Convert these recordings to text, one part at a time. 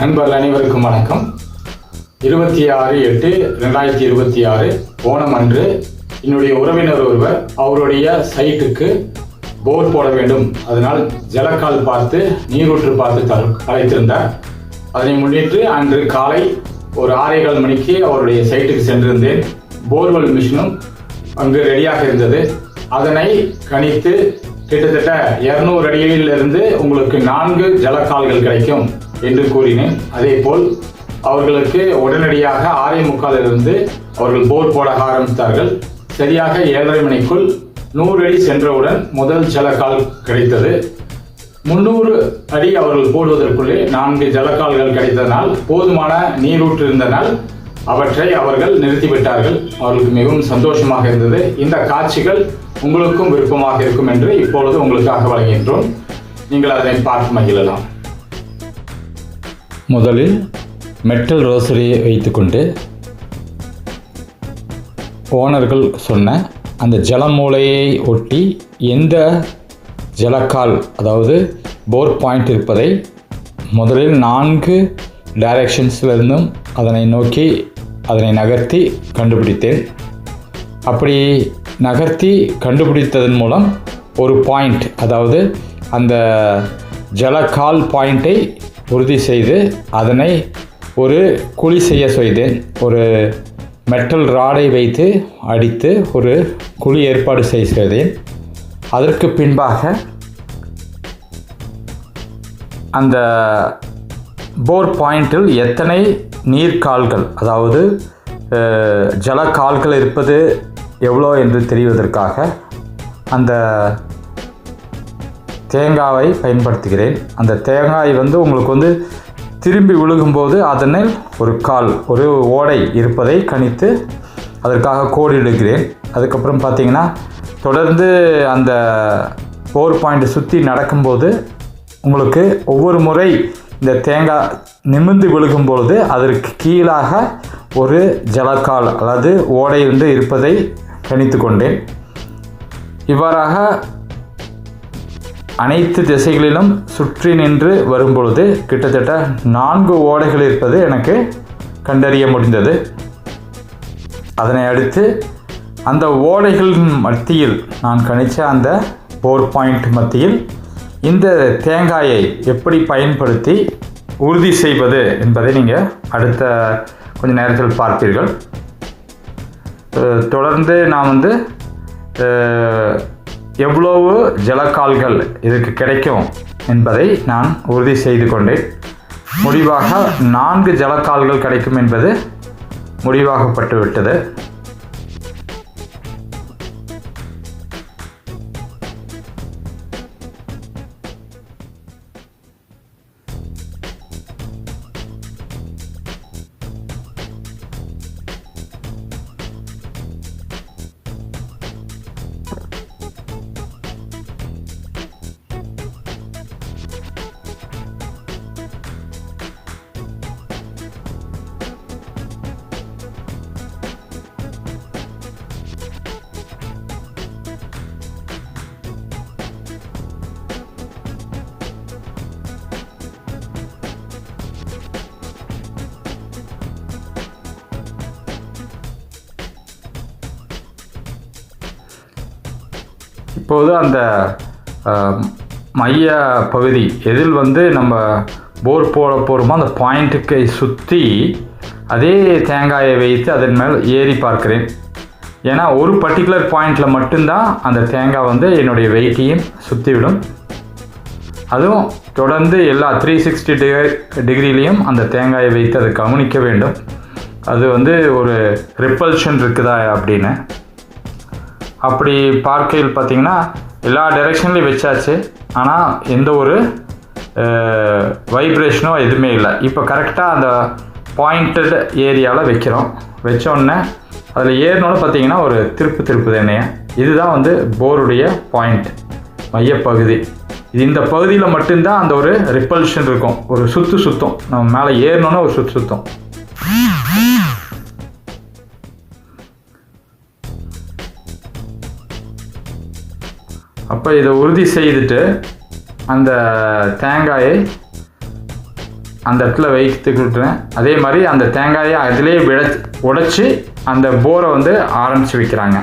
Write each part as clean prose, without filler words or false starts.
நண்பர்கள் அனைவருக்கும் வணக்கம். 26/8/2026 ஓணம் அன்று என்னுடைய உறவினர் ஒருவர் அவருடைய சைட்டுக்கு போர் போட வேண்டும், அதனால் ஜலக்கால் பார்த்து நீரூற்று பார்த்து அழைத்திருந்தார். அதனை முன்னிட்டு அன்று காலை ஒரு 6:15 மணிக்கு அவருடைய சைட்டுக்கு சென்றிருந்தேன். போர்வெல் மிஷினும் அங்கு ரெடியாக இருந்தது. அதனை கணித்து கிட்டத்தட்ட 200 அடியிலிருந்து உங்களுக்கு 4 ஜலக்கால்கள் கிடைக்கும் என்று கூறினேன். அதே போல் அவர்களுக்கு உடனடியாக 6:45 அவர்கள் போர் போட ஆரம்பித்தார்கள். சரியாக 7:30 மணிக்குள் 100 அடி சென்றவுடன் முதல் ஜலக்கால் கிடைத்தது. 300 அடி அவர்கள் போடுவதற்குள்ளே 4 ஜலக்கால்கள் கிடைத்ததனால் போதுமான நீரூற்று இருந்தனால் அவற்றை அவர்கள் நிறுத்திவிட்டார்கள். அவர்களுக்கு மிகவும் சந்தோஷமாக இருந்தது. இந்த காட்சிகள் உங்களுக்கும் விருப்பமாக இருக்கும் என்று இப்பொழுது உங்களுக்காக வழங்குகின்றோம். நீங்கள் அதனை பார்த்து மகிழலாம். முதலில் மெட்டல் ரோசரியை வைத்துக்கொண்டு ஓனர்கள் சொன்ன அந்த ஜலமூலையை ஒட்டி எந்த ஜலக்கால் அதாவது போர் பாயிண்ட் இருப்பதை முதலில் 4 டைரக்ஷன்ஸிலிருந்தும் அதனை நோக்கி அதனை நகர்த்தி கண்டுபிடித்தேன். அப்படி நகர்த்தி கண்டுபிடித்ததன் மூலம் ஒரு பாயிண்ட், அதாவது அந்த ஜலக்கால் பாயிண்ட்டை உறுதி செய்து அதனை ஒரு குழி செய்ய செய்தேன். ஒரு மெட்டல் ராடை வைத்து அடித்து ஒரு குழி ஏற்பாடு செய்தேன். அதற்கு பின்பாக அந்த போர் பாயிண்டில் எத்தனை நீர்க்கால்கள், அதாவது ஜலக்கால்கள் இருப்பது எவ்வளோ என்று தெரிவதற்காக அந்த தேங்காயை பயன்படுத்துகிறேன். அந்த தேங்காய் உங்களுக்கு திரும்பி விழுகும்போது அதனில் ஒரு ஓடை இருப்பதை கணித்து அதற்காக கோடிடுகிறேன். அதுக்கப்புறம் பார்த்தீங்கன்னா தொடர்ந்து அந்த போர் பாயிண்ட் சுற்றி நடக்கும்போது உங்களுக்கு ஒவ்வொரு முறை இந்த தேங்காய் நிமிர்ந்து விழுகும்பொழுது அதற்கு கீழாக ஒரு ஜலக்கால் அல்லது ஓடை இருப்பதை கணித்து கொண்டேன். இவ்வாறாக அனைத்து திசைகளிலும் சுற்றி நின்று வரும்பொழுது கிட்டத்தட்ட 4 ஓடைகள் இருப்பது எனக்கு கண்டறிய முடிந்தது. அதனை அடுத்து அந்த ஓடைகளின் மத்தியில் நான் கணித்த அந்த போர் பாயிண்ட் மத்தியில் இந்த தேங்காயை எப்படி பயன்படுத்தி உறுதி செய்வது என்பதை நீங்கள் அடுத்த கொஞ்ச நேரத்தில் பார்ப்பீர்கள். தொடர்ந்து நான் எவ்வளவு ஜலக்கால்கள் இதற்கு கிடைக்கும் என்பதை நான் உறுதி செய்து கொண்டேன். முடிவாக 4 ஜலக்கால்கள் கிடைக்கும் என்பது முடிவாகப்பட்டு விட்டது. இப்போது அந்த மைய பகுதி எதில் நம்ம போர் போட போகிறோமோ அந்த பாயிண்ட்டுக்கு சுற்றி அதே தேங்காயை வைத்து அதன் மேல் ஏறி பார்க்கிறேன். ஏன்னா ஒரு பர்டிகுலர் பாயிண்டில் மட்டும்தான் அந்த தேங்காய் என்னுடைய வெயிட்டையும் சுற்றிவிடும். அதுவும் தொடர்ந்து எல்லா 360 டிகிரிலையும் அந்த தேங்காயை வைத்து அதை கவனிக்க வேண்டும். அது ஒரு ரிப்பல்ஷன் இருக்குதா அப்படின்னு. அப்படி பார்க்கையில் பார்த்தீங்கன்னா எல்லா டைரெக்ஷன்லையும் வச்சாச்சு, ஆனால் எந்த ஒரு வைப்ரேஷனோ எதுவுமே இல்லை. இப்போ கரெக்டாக அந்த பாயிண்டட் ஏரியாவில் வைக்கிறோம். வச்சோடனே அதில் ஏறினோன்னு பார்த்தீங்கன்னா ஒரு திருப்புது என்னைய. இதுதான் போருடைய பாயிண்ட் மையப்பகுதி. இந்த பகுதியில் மட்டும்தான் அந்த ஒரு ரிப்பல்ஷன் இருக்கும். ஒரு சுத்தம் நம்ம மேலே ஏறினோன்னா ஒரு சுத்தம். அப்போ இதை உறுதி செய்துட்டு அந்த தேங்காயை அந்த இடத்துல வைத்துக்கிட்டுறேன். அதே மாதிரி அந்த தேங்காயை அதிலே உடைச்சி அந்த போரை வந்து ஆரம்பித்து வைக்கிறாங்க.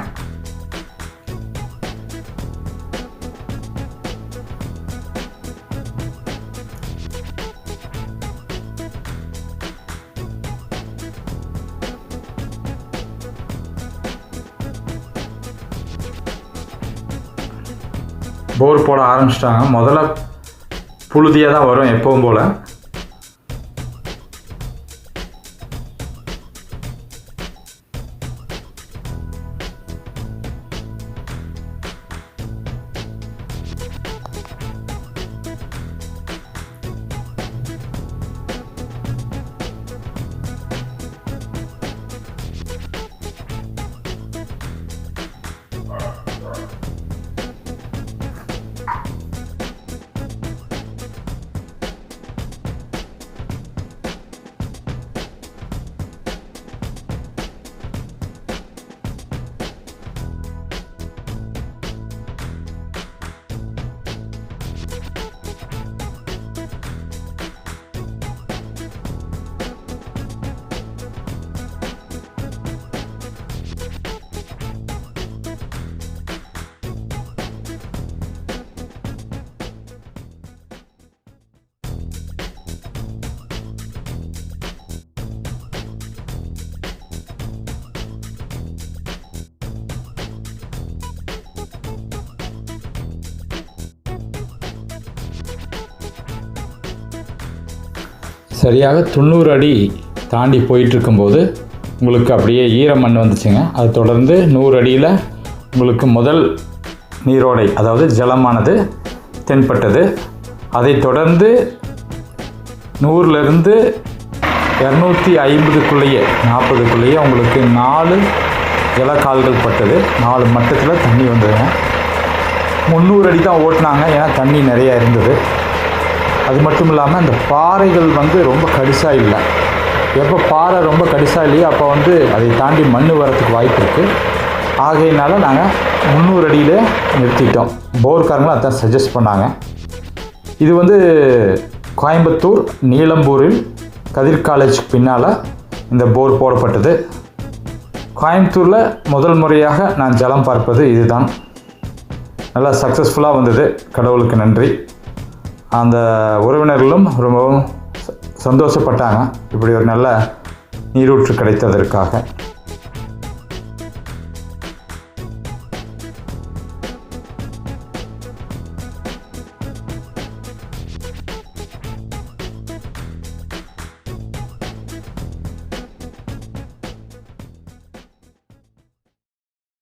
போர் போட ஆரம்பிச்சிட்டாங்க. முதல்ல புழுதியாக தான் வரும் எப்பவும் போல். சரியாக 90 அடி தாண்டி போயிட்டுருக்கும்போது உங்களுக்கு அப்படியே ஈரமண் வந்துச்சுங்க. அது தொடர்ந்து 100 அடியில் உங்களுக்கு முதல் நீரோடை, அதாவது ஜலமானது தென்பட்டது. அதை தொடர்ந்து 100லேருந்து 250க்குள்ளேயே 40க்குள்ளேயே உங்களுக்கு 4 ஜலக்கால்கள் பட்டது. 4 மட்டத்தில் தண்ணி வந்ததுங்க. 300 அடி தான் ஓட்டினாங்க, ஏன்னா தண்ணி நிறையா இருந்தது. அது மட்டும் இல்லாமல் அந்த பாறைகள் வந்து ரொம்ப கடிசாக இல்லை. எப்போ பாறை ரொம்ப கடிசாக இல்லையோ அப்போ வந்து அதை தாண்டி மண் வரத்துக்கு வாய்ப்பு இருக்குது. ஆகையினால நாங்கள் 300 அடியிலே நிறுத்திட்டோம். போர்க்காரங்களும் அதான் சஜஸ்ட் பண்ணாங்க. இது வந்து கோயம்புத்தூர் நீலம்பூரில் கதிர் காலேஜுக்கு பின்னால் இந்த போர் போடப்பட்டது. கோயம்புத்தூரில் முதல் முறையாக நான் ஜலம் பார்ப்பது இதுதான். நல்லா சக்ஸஸ்ஃபுல்லாக வந்தது, கடவுளுக்கு நன்றி. அந்த உறவினர்களும் ரொம்பவும் சந்தோஷப்பட்டாங்க இப்படி ஒரு நல்ல நீரூற்று கிடைத்ததற்காக.